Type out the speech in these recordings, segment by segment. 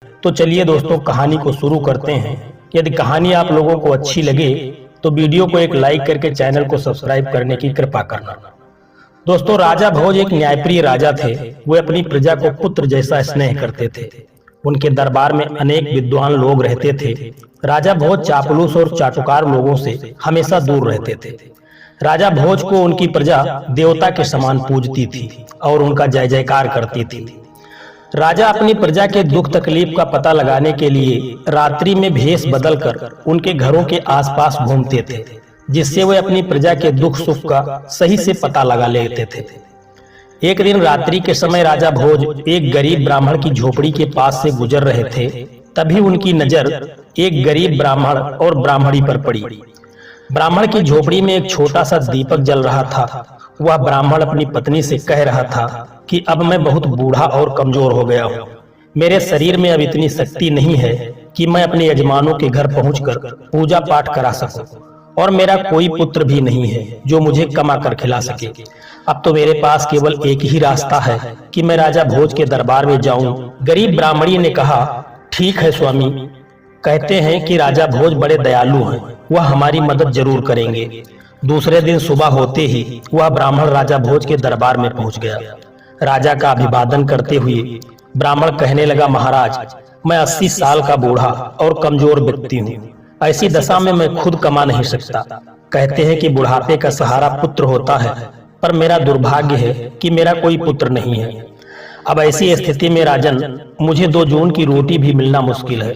तो चलिए दोस्तों कहानी को शुरू करते हैं। यदि कहानी आप लोगों को अच्छी लगे तो वीडियो को एक लाइक करके चैनल को सब्सक्राइब करने की कृपा करना। दोस्तों राजा भोज एक न्यायप्रिय राजा थे। वे अपनी प्रजा को पुत्र जैसा स्नेह करते थे। उनके दरबार में अनेक विद्वान लोग रहते थे। राजा भोज चापलूस और चाटुकार लोगों से हमेशा दूर रहते थे। राजा भोज को उनकी प्रजा देवता के समान पूजती थी और उनका जय जयकार करती थी। राजा अपनी प्रजा के दुख तकलीफ का पता लगाने के लिए रात्रि में भेष बदलकर उनके घरों के आसपास घूमते थे, जिससे वे अपनी प्रजा के दुख सुख का सही से पता लगा लेते थे। एक दिन रात्रि के समय राजा भोज एक गरीब ब्राह्मण की झोपड़ी के पास से गुजर रहे थे। तभी उनकी नजर एक गरीब ब्राह्मण और ब्राह्मणी पर पड़ी। ब्राह्मण की झोपड़ी में एक छोटा सा दीपक जल रहा था। वह ब्राह्मण अपनी पत्नी से कह रहा था कि अब मैं बहुत बूढ़ा और कमजोर हो गया हूँ। मेरे शरीर में अब इतनी शक्ति नहीं है कि मैं अपने यजमानों के घर पहुंचकर पूजा पाठ करा सकूं, और मेरा कोई पुत्र भी नहीं है जो मुझे कमा कर खिला सके। अब तो मेरे पास केवल एक ही रास्ता है कि मैं राजा भोज के दरबार में जाऊं। गरीब ब्राह्मणी ने कहा, ठीक है स्वामी, कहते हैं कि राजा भोज बड़े दयालु हैं, वह हमारी मदद जरूर करेंगे। दूसरे दिन सुबह होते ही वह ब्राह्मण राजा भोज के दरबार में पहुंच गया। राजा का अभिवादन करते हुए ब्राह्मण कहने लगा, महाराज, मैं 80 साल का बूढ़ा और कमजोर व्यक्ति हूँ। ऐसी दशा में मैं खुद कमा नहीं सकता। कहते हैं कि बुढ़ापे का सहारा पुत्र होता है, पर मेरा दुर्भाग्य है कि मेरा कोई पुत्र नहीं है। अब ऐसी स्थिति में राजन, मुझे 2 जून की रोटी भी मिलना मुश्किल है।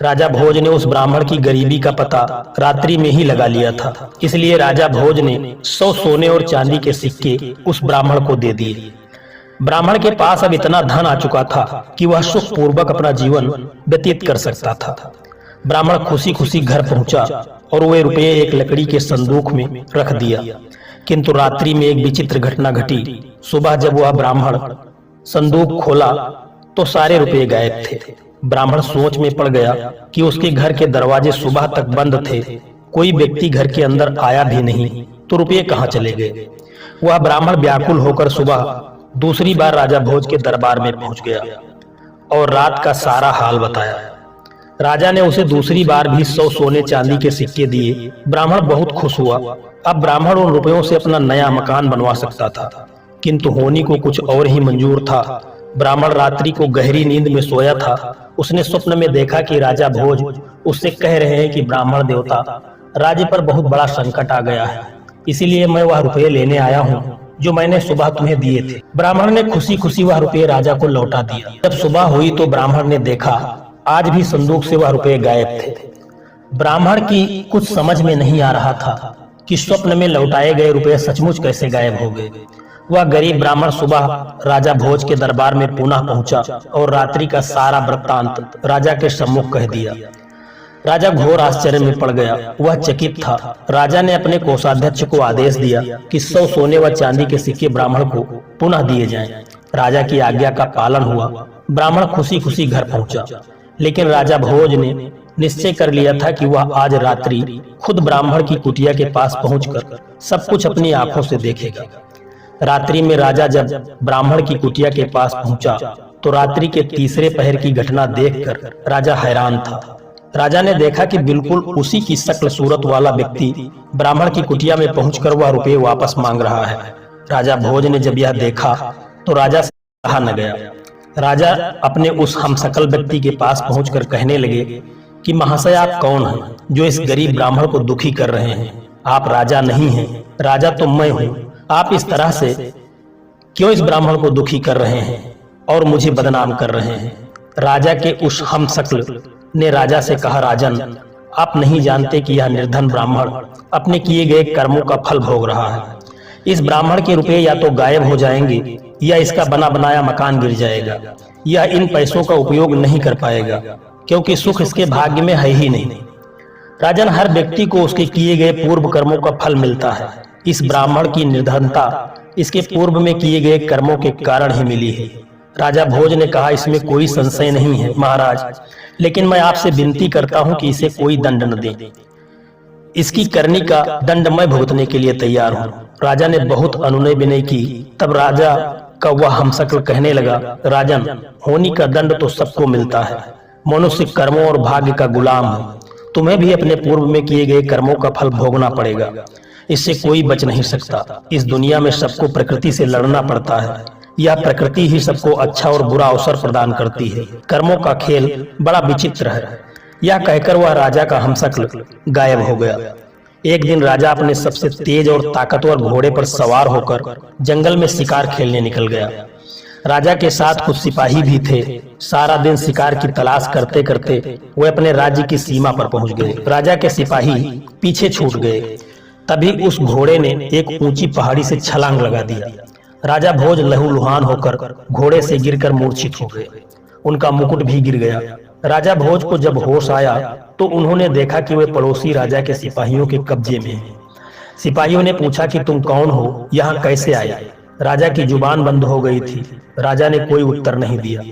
राजा भोज ने उस ब्राह्मण की गरीबी का पता रात्रि में ही लगा लिया था। इसलिए राजा भोज ने 100 सोने और चांदी के सिक्के उस ब्राह्मण को दे दिए। ब्राह्मण के पास अब इतना धन आ चुका था कि वह सुख पूर्वक अपना जीवन व्यतीत कर सकता था। ब्राह्मण खुशी खुशी घर पहुंचा और वे रुपये एक लकड़ी के संदूक में रख दिया। किंतु रात्रि में एक विचित्र घटना घटी। सुबह जब वह ब्राह्मण संदूक खोला तो सारे रुपये गायब थे। ब्राह्मण सोच में पड़ गया कि उसके घर के दरवाजे सुबह तक बंद थे, कोई व्यक्ति घर के अंदर आया भी नहीं, तो रुपये कहाँ चले गए। वह ब्राह्मण व्याकुल होकर सुबह दूसरी बार राजा भोज के दरबार में पहुंच गया और रात का सारा हाल बताया। राजा ने उसे दूसरी बार भी 100 सोने चांदी के सिक्के दिए। ब्राह्मण बहुत खुश हुआ। अब ब्राह्मण उन रुपयों से अपना नया मकान बनवा सकता था, किंतु होनी को कुछ और ही मंजूर था। ब्राह्मण रात्रि को गहरी नींद में सोया था। उसने स्वप्न में देखा कि राजा भोज उससे कह रहे हैं कि ब्राह्मण देवता, राज्य पर बहुत बड़ा संकट आ गया है, इसीलिए मैं वह रुपये लेने आया हूँ जो मैंने सुबह तुम्हें दिए थे। ब्राह्मण ने खुशी खुशी वह रुपये राजा को लौटा दिया। जब सुबह हुई तो ब्राह्मण ने देखा आज भी संदूक से वह रुपये गायब थे। ब्राह्मण की कुछ समझ में नहीं आ रहा था कि स्वप्न में लौटाए गए रुपये सचमुच कैसे गायब हो गए। वह गरीब ब्राह्मण सुबह राजा भोज के दरबार में पुनः पहुंचा और रात्रि का सारा वृत्तांत राजा के सम्मुख कह दिया। राजा घोर आश्चर्य में पड़ गया। वह चकित था। राजा ने अपने कोषाध्यक्ष को आदेश दिया कि 100 सोने व चांदी के सिक्के ब्राह्मण को पुनः दिए जाएं। राजा की आज्ञा का पालन हुआ। ब्राह्मण खुशी खुशी घर पहुंचा, लेकिन राजा भोज ने निश्चय कर लिया था कि वह आज रात्रि खुद ब्राह्मण की कुटिया के पास पहुंचकर सब कुछ अपनी आंखों से देखेगा। रात्रि में राजा जब ब्राह्मण की कुटिया के पास पहुंचा तो रात्रि के तीसरे पहर की घटना देखकर राजा हैरान था। राजा ने देखा कि बिल्कुल उसी की शक्ल सूरत वाला व्यक्ति ब्राह्मण की कुटिया में पहुंचकर वह रुपये वापस मांग रहा है। राजा भोज ने जब यह देखा तो राजा से कहा न गया। राजा अपने उस हमशक्ल व्यक्ति के पास पहुंचकर कहने लगे कि महाशय, आप कौन हैं जो इस गरीब ब्राह्मण को दुखी कर रहे हैं? आप राजा नहीं हैं, राजा तो मैं हूँ। आप इस तरह से क्यों इस ब्राह्मण को दुखी कर रहे हैं और मुझे बदनाम कर रहे हैं? राजा के उस हमशक्ल ने राजा से कहा, राजन, आप नहीं जानते कि यह निर्धन ब्राह्मण अपने किए गए कर्मों का फल भोग रहा है। इस ब्राह्मण के रुपये या तो गायब हो जाएंगे या इसका बना बनाया मकान गिर जाएगा। यह इन पैसों का उपयोग नहीं कर पाएगा क्योंकि सुख इसके भाग्य में है ही नहीं। राजन, हर व्यक्ति को उसके किए गए पूर्व कर्मों का फल मिलता है। इस ब्राह्मण की निर्धनता इसके पूर्व में किए गए कर्मों के कारण ही मिली है। राजा भोज ने कहा, इसमें कोई संशय नहीं है महाराज, लेकिन मैं आपसे विनती करता हूं कि इसे कोई दंड न दें। इसकी करनी का दंड मैं भुगतने के लिए तैयार हूं। राजा ने बहुत अनुनय विनय की। तब राजा कौवा हमशक्ल कहने लगा, राजन, होनी का दंड तो सबको मिलता है। मनुष्य कर्मों और भाग्य का गुलाम है। तुम्हें भी अपने पूर्व में किए गए कर्मों का फल भोगना पड़ेगा। इससे कोई बच नहीं सकता। इस दुनिया में सबको प्रकृति से लड़ना पड़ता है। यह प्रकृति ही सबको अच्छा और बुरा अवसर प्रदान करती है। कर्मों का खेल बड़ा विचित्र है। यह कहकर वह राजा का हमशक्ल गायब हो गया। एक दिन राजा अपने सबसे तेज और ताकतवर घोड़े पर सवार होकर जंगल में शिकार खेलने निकल गया। राजा के साथ कुछ सिपाही भी थे। सारा दिन शिकार की तलाश करते करते वे अपने राज्य की सीमा पर पहुंच गए। राजा के सिपाही पीछे छूट गए। तभी उस घोड़े ने एक ऊंची पहाड़ी से छलांग लगा दिया। राजा भोज लहूलुहान होकर घोड़े से गिरकर मूर्छित हो गए। उनका मुकुट भी गिर गया। राजा भोज को जब होश आया तो उन्होंने देखा कि वे पड़ोसी राजा के सिपाहियों के कब्जे में हैं। सिपाहियों ने पूछा कि तुम कौन हो, यहाँ कैसे आए? राजा की जुबान बंद हो गई थी। राजा ने कोई उत्तर नहीं दिया।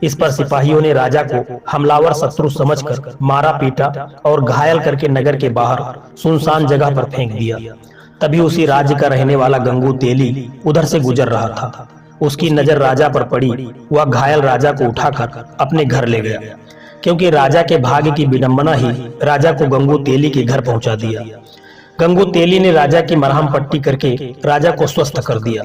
इस पर सिपाहियों ने राजा को हमलावर शत्रु समझकर मारा पीटा और घायल करके नगर के बाहर सुनसान जगह पर फेंक दिया। तभी उसी राज्य का रहने वाला गंगू तेली उधर से गुजर रहा था। उसकी नजर राजा पर पड़ी। वह घायल राजा को उठाकर अपने घर ले गया, क्योंकि राजा के भाग्य की विडंबना ही राजा को गंगू तेली के घर पहुंचा दिया। गंगू तेली ने राजा की मरहम पट्टी करके राजा को स्वस्थ कर दिया।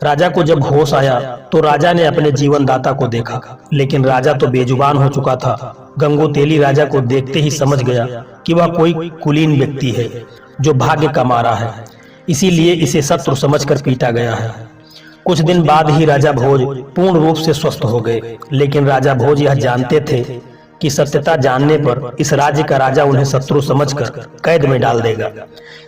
राजा को जब होश आया तो राजा ने अपने जीवनदाता को देखा, लेकिन राजा तो बेजुबान हो चुका था। गंगू तेली राजा को देखते ही समझ गया कि वह कोई कुलीन व्यक्ति है जो भाग्य का मारा है, इसीलिए इसे शत्रु समझकर पीटा गया है। कुछ दिन बाद ही राजा भोज पूर्ण रूप से स्वस्थ हो गए, लेकिन राजा भोज यह जानते थे कि सत्यता जानने पर इस राज्य का राजा उन्हें शत्रु समझकर कैद में डाल देगा।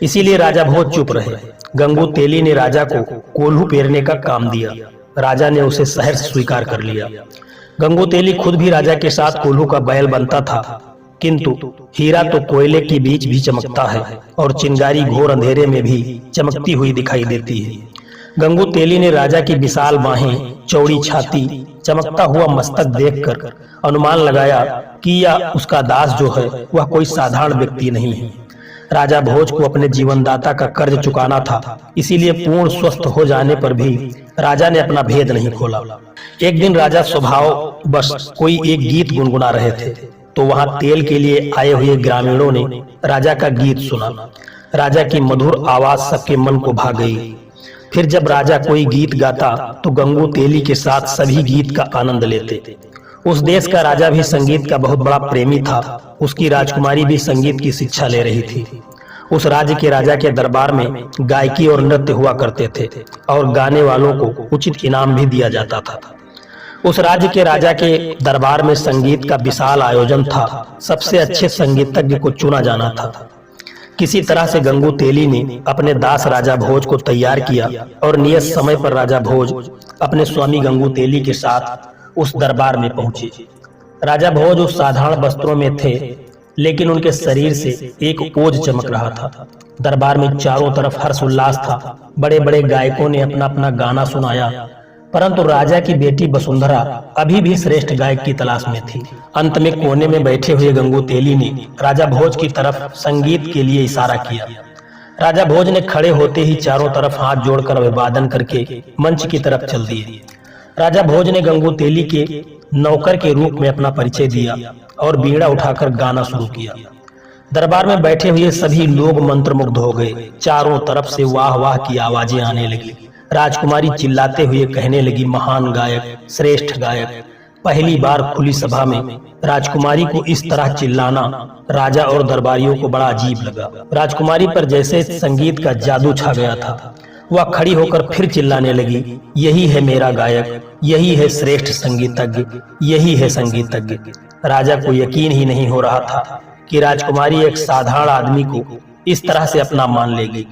इसीलिए राजा भोज चुप रहे। गंगू तेली ने राजा को कोल्हू पेरने का काम दिया। राजा ने उसे शहर से स्वीकार कर लिया। गंगू तेली खुद भी राजा के साथ कोल्हू का बैल बनता था, किंतु हीरा तो कोयले के बीच भी चमकता है और चिंगारी घोर अंधेरे में भी चमकती हुई दिखाई देती है। गंगू तेली ने राजा की विशाल बाहें, चौड़ी छाती, चमकता हुआ मस्तक देखकर अनुमान लगाया कि यह उसका दास जो है वह कोई साधारण व्यक्ति नहीं है। राजा भोज को अपने जीवनदाता का कर्ज चुकाना था, इसीलिए पूर्ण स्वस्थ हो जाने पर भी राजा ने अपना भेद नहीं खोला। एक दिन राजा स्वभाव बस कोई एक गीत गुनगुना रहे थे, तो वहां तेल के लिए आए हुए ग्रामीणों ने राजा का गीत सुना। राजा की मधुर आवाज सबके मन को भा गई। फिर जब राजा कोई गीत गाता तो गंगू तेली के साथ सभी गीत का आनंद लेते। उस देश का राजा भी संगीत का बहुत बड़ा प्रेमी था। उसकी राजकुमारी भी संगीत की शिक्षा ले रही थी। उस राज्य के राजा के दरबार में गायकी और नृत्य हुआ करते थे और गाने वालों को उचित इनाम भी दिया जाता था। उस राज्य के राजा के दरबार में संगीत का विशाल आयोजन था। सबसे अच्छे संगीतज्ञ को चुना जाना था। किसी तरह से गंगू तेली ने अपने दास राजा भोज को तैयार किया और नियत समय पर राजा भोज अपने स्वामी गंगू तेली के साथ उस दरबार में पहुंचे। राजा भोज उस साधारण वस्त्रों में थे, लेकिन उनके शरीर से एक ओज चमक रहा था। दरबार में चारों तरफ हर्ष उल्लास था। बड़े बड़े गायकों ने अपना अपना गाना सुनाया, परंतु राजा की बेटी वसुंधरा अभी भी श्रेष्ठ गायक की तलाश में थी। अंत में कोने में बैठे हुए गंगू तेली ने राजा भोज की तरफ संगीत के लिए इशारा किया। राजा भोज ने खड़े होते ही चारों तरफ हाथ जोड़कर अभिवादन करके मंच की तरफ चल दिए। राजा भोज ने गंगू तेली के नौकर के रूप में अपना परिचय दिया और बीड़ा उठाकर गाना शुरू किया। दरबार में बैठे हुए सभी लोग मंत्रमुग्ध हो गए। चारों तरफ से वाह वाह की आवाजें आने लगी। राजकुमारी चिल्लाते हुए कहने लगी, महान गायक, श्रेष्ठ गायक। पहली बार खुली सभा में राजकुमारी को इस तरह चिल्लाना राजा और दरबारियों को बड़ा अजीब लगा। राजकुमारी पर जैसे संगीत का जादू छा गया था। वह खड़ी होकर फिर चिल्लाने लगी, यही है मेरा गायक, यही है श्रेष्ठ संगीतज्ञ, यही है संगीतज्ञ। राजा को यकीन ही नहीं हो रहा था कि राजकुमारी एक साधारण आदमी को इस तरह से अपना मान लेगी।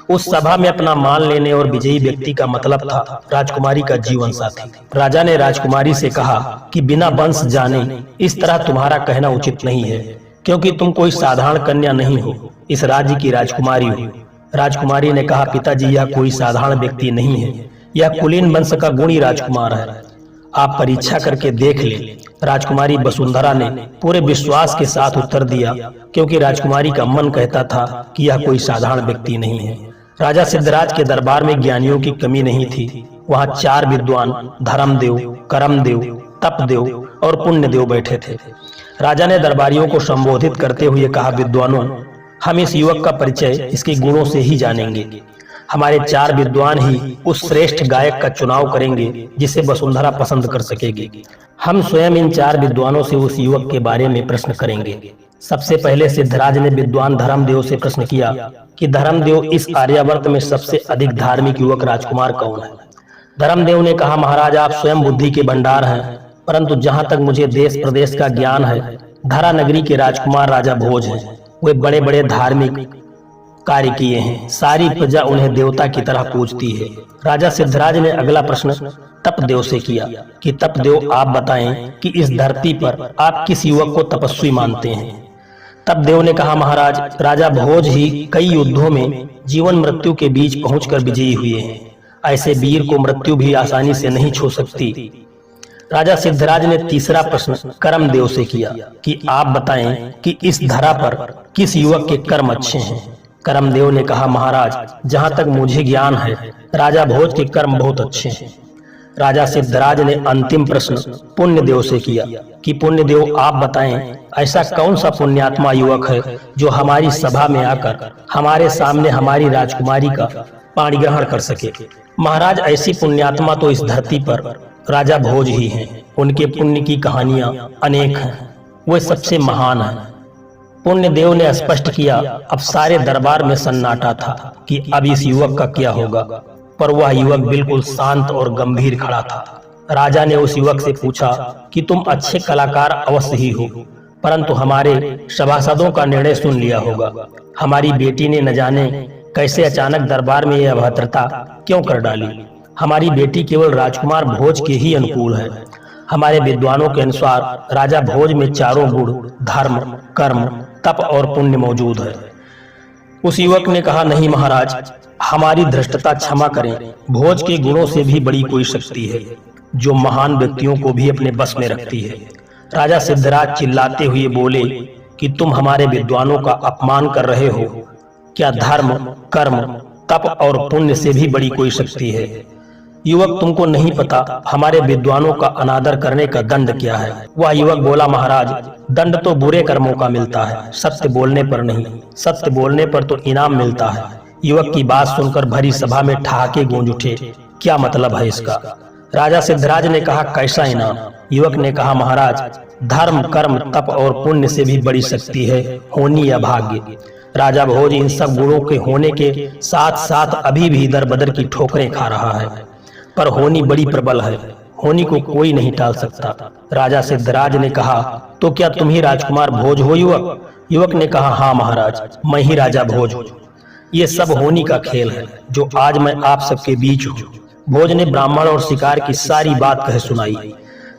उस सभा में अपना मान लेने और विजयी व्यक्ति का मतलब था राजकुमारी का जीवन साथी। राजा ने राजकुमारी से कहा कि बिना वंश जाने इस तरह तुम्हारा कहना उचित नहीं है, क्योंकि तुम कोई साधारण कन्या नहीं हो, इस राज्य की राजकुमारी हो। राजकुमारी ने कहा, पिताजी, यह कोई साधारण व्यक्ति नहीं है, यह कुलीन वंश का गुणी राजकुमार है, आप परीक्षा करके देख लें। राजकुमारी वसुंधरा ने पूरे विश्वास के साथ उत्तर दिया, क्योंकि राजकुमारी का मन कहता था कि यह कोई साधारण व्यक्ति नहीं है। राजा सिद्धराज के दरबार में ज्ञानियों की कमी नहीं थी। वहाँ 4 विद्वान धर्मदेव, कर्मदेव, तपदेव और पुण्यदेव बैठे थे। राजा ने दरबारियों को संबोधित करते हुए कहा, विद्वानों, हम इस युवक का परिचय इसके गुणों से ही जानेंगे। हमारे 4 विद्वान ही उस श्रेष्ठ गायक का चुनाव करेंगे जिसे वसुंधरा पसंद कर सकेगी। हम स्वयं इन 4 विद्वानों से उस युवक के बारे में प्रश्न करेंगे। सबसे पहले सिद्धराज ने विद्वान धर्मदेव से प्रश्न किया कि धर्मदेव, इस आर्यावर्त में सबसे अधिक धार्मिक युवक राजकुमार कौन है? धर्मदेव ने कहा, महाराज, आप स्वयं बुद्धि के भंडार हैं, परंतु जहां तक मुझे देश प्रदेश का ज्ञान है, धरा नगरी के राजकुमार राजा भोज हैं। वे बड़े बड़े धार्मिक कार्य किए हैं, सारी प्रजा उन्हें देवता की तरह पूजती है। राजा सिद्धराज ने अगला प्रश्न तपदेव से किया कि तपदेव, आप बताएं कि इस धरती पर आप किस युवक को तपस्वी मानते हैं? तपदेव ने कहा, महाराज, राजा भोज ही कई युद्धों में जीवन मृत्यु के बीच पहुंचकर विजयी हुए हैं। ऐसे वीर को मृत्यु भी आसानी से नहीं छू सकती। राजा सिद्धराज ने तीसरा प्रश्न कर्मदेव से किया कि आप बताएं कि इस धरा पर किस युवक के कर्म अच्छे हैं? कर्मदेव ने कहा, महाराज, जहां तक मुझे ज्ञान है, राजा भोज के कर्म बहुत अच्छे हैं। राजा सिद्धराज ने अंतिम प्रश्न पुण्यदेव से किया कि पुण्यदेव, आप बताएं, ऐसा कौन सा पुण्यात्मा युवक है जो हमारी सभा में आकर हमारे सामने हमारी राजकुमारी का पाणी ग्रहण कर सके? महाराज, ऐसी पुण्यात्मा तो इस धरती पर राजा भोज ही हैं। उनके पुण्य की कहानियां अनेक हैं, वे सबसे महान हैं। पुण्यदेव ने स्पष्ट किया। अब सारे दरबार में सन्नाटा था कि अब इस युवक का क्या होगा, पर वह युवक बिल्कुल शांत और गंभीर खड़ा था। राजा ने उस युवक से पूछा कि तुम अच्छे कलाकार अवश्य ही हो, परंतु हमारे सभासदों का निर्णय सुन लिया होगा। हमारी बेटी ने न जाने कैसे अचानक दरबार में यह अभद्रता क्यों कर डाली। हमारी बेटी केवल राजकुमार भोज के ही अनुकूल है। हमारे विद्वानों के अनुसार राजा भोज में चारों गुण धर्म, कर्म, तप और पुण्य मौजूद है। उस युवक ने कहा, नहीं महाराज, हमारी धृष्टता क्षमा करें। भोज के गुणों से भी बड़ी कोई शक्ति है जो महान व्यक्तियों को भी अपने बस में रखती है। राजा सिद्धराज चिल्लाते हुए बोले कि तुम हमारे विद्वानों का अपमान कर रहे हो। क्या धर्म, कर्म, तप और पुण्य से भी बड़ी कोई शक्ति है? युवक, तुमको नहीं पता हमारे विद्वानों का अनादर करने का दंड क्या है? वह युवक बोला, महाराज, दंड तो बुरे कर्मों का मिलता है, सत्य बोलने पर नहीं। सत्य बोलने पर तो इनाम मिलता है। युवक की बात सुनकर भरी सभा में ठहाके गूंज उठे। क्या मतलब है इसका? राजा सिद्धराज ने कहा, कैसा इनाम? युवक ने कहा, महाराज, धर्म, कर्म, तप और पुण्य से भी बड़ी शक्ति है होनी या भाग्य। राजा भोज इन सब गुणों के होने के साथ साथ अभी भी दर बदर की ठोकरें खा रहा है, पर होनी बड़ी प्रबल है। होनी को कोई नहीं टाल सकता। राजा सिद्धराज ने कहा, तो क्या तुम ही राजकुमार भोज हो युवक? युवक ने कहा, हाँ महाराज, मैं ही राजा भोज हूँ। ये सब होनी का खेल है जो आज मैं आप सबके बीच हूँ। भोज ने ब्राह्मण और शिकार की सारी बात कह सुनाई।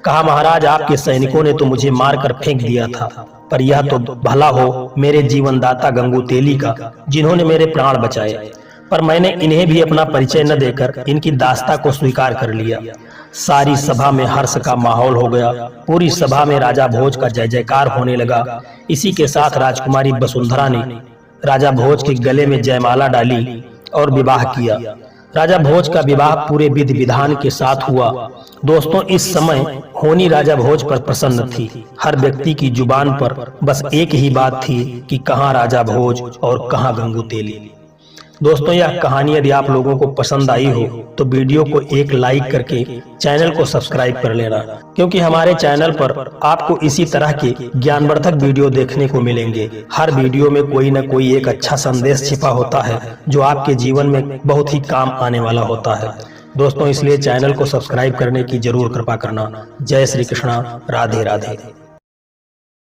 कहा, महाराज, आपके सैनिकों ने तो मुझे मारकर फेंक दिया था, पर यह तो भला हो मेरे जीवनदाता गंगूतेली का, जिन्होंने मेरे प्राण बचाए। पर मैंने इन्हें भी अपना परिचय न देकर इनकी दास्ता को स्वीकार कर लिया। सारी सभा में हर्ष का माहौल हो गया। पूरी सभा में राजा भोज का जय जयकार होने लगा। इसी के साथ राजकुमारी वसुंधरा ने राजा भोज के गले में जयमाला डाली और विवाह किया। राजा भोज का विवाह पूरे विधि विधान के साथ हुआ। दोस्तों, इस समय होनी राजा भोज पर प्रसन्न थी। हर व्यक्ति की जुबान पर बस एक ही बात थी कि कहाँ राजा भोज और कहाँ गंगूतेली। दोस्तों, यह कहानी यदि आप लोगों को पसंद आई हो तो वीडियो को एक लाइक करके चैनल को सब्सक्राइब कर लेना, क्योंकि हमारे चैनल पर आपको इसी तरह के ज्ञानवर्धक वीडियो देखने को मिलेंगे। हर वीडियो में कोई न कोई एक अच्छा संदेश छिपा होता है जो आपके जीवन में बहुत ही काम आने वाला होता है। दोस्तों, इसलिए चैनल को सब्सक्राइब करने की जरूर कृपा करना। जय श्री कृष्णा, राधे राधे।